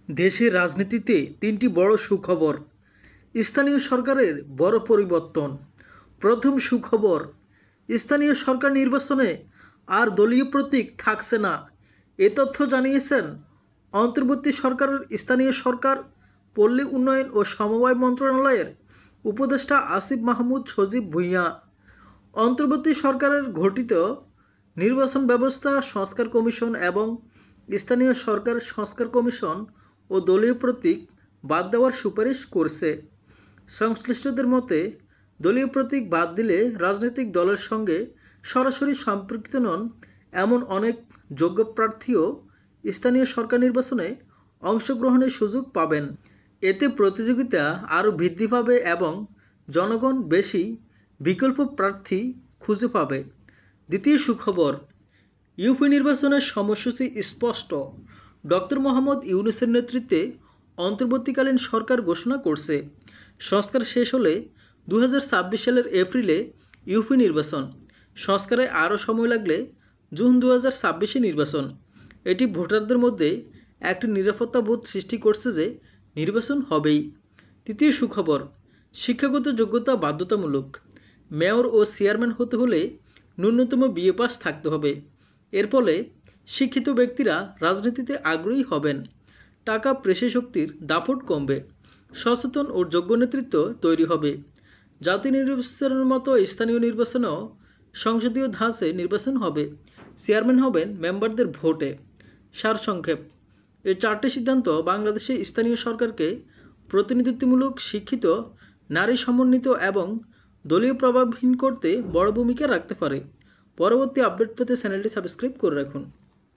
দেশের রাজনীতিতে তিনটি বড় সুখবর। স্থানীয় সরকারের বড় পরিবর্তন। প্রথম সুখবর, স্থানীয় সরকার নির্বাচনে আর দলীয় প্রতীক থাকছে না। এ তথ্য জানিয়েছেন অন্তর্বর্তী সরকারের স্থানীয় সরকার, পল্লী উন্নয়ন ও সমবায় মন্ত্রণালয়ের উপদেষ্টা আসিফ মাহমুদ সজীব ভূঁইয়া। অন্তর্বর্তী সরকারের গঠিত নির্বাচন ব্যবস্থা সংস্কার কমিশন এবং স্থানীয় সরকার সংস্কার কমিশন ও দলীয় প্রতীক বাদ দেওয়ার সুপারিশ করছে। সংশ্লিষ্টদের মতে, দলীয় প্রতীক বাদ দিলে রাজনৈতিক দলের সঙ্গে সরাসরি সম্পৃক্ত নন এমন অনেক যোগ্য প্রার্থীও স্থানীয় সরকার নির্বাচনে অংশগ্রহণের সুযোগ পাবেন। এতে প্রতিযোগিতা আরও বৃদ্ধি পাবে এবং জনগণ বেশি বিকল্প প্রার্থী খুঁজে পাবে। দ্বিতীয় সুখবর, ইউপি নির্বাচনের সময়সূচি স্পষ্ট। ডক্টর মোহাম্মদ ইউনূসের নেতৃত্বে অন্তর্বর্তীকালীন সরকার ঘোষণা করছে, সংস্কার শেষ হলে 2026 সালের এপ্রিলে ইউপি নির্বাচন, সংস্কারে আরও সময় লাগলে জুন 2026 নির্বাচন। এটি ভোটারদের মধ্যে একটি নিরাপত্তা বোধ সৃষ্টি করছে যে নির্বাচন হবেই। তৃতীয় সুখবর, শিক্ষাগত যোগ্যতা বাধ্যতামূলক। মেয়র ও চেয়ারম্যান হতে হলে ন্যূনতম বিএ পাস থাকতে হবে। এর ফলে শিক্ষিত ব্যক্তিরা রাজনীতিতে আগ্রহী হবেন। টাকা পেশি শক্তির দাপট কমবে। সচেতন ও যোগ্য নেতৃত্ব তৈরি হবে। জাতীয় নির্বাচনের মতো স্থানীয় নির্বাচনেও সংসদীয় ধাঁচে নির্বাচন হবে। চেয়ারম্যান হবেন মেম্বারদের ভোটে। সারসংক্ষেপ, এই চারটি সিদ্ধান্ত বাংলাদেশে স্থানীয় সরকারকে প্রতিনিধিত্বমূলক, শিক্ষিত, নারী সমন্বিত এবং দলীয় প্রভাবহীন করতে বড় ভূমিকা রাখতে পারে। পরবর্তী আপডেট পেতে চ্যানেলটি সাবস্ক্রাইব করে রাখুন।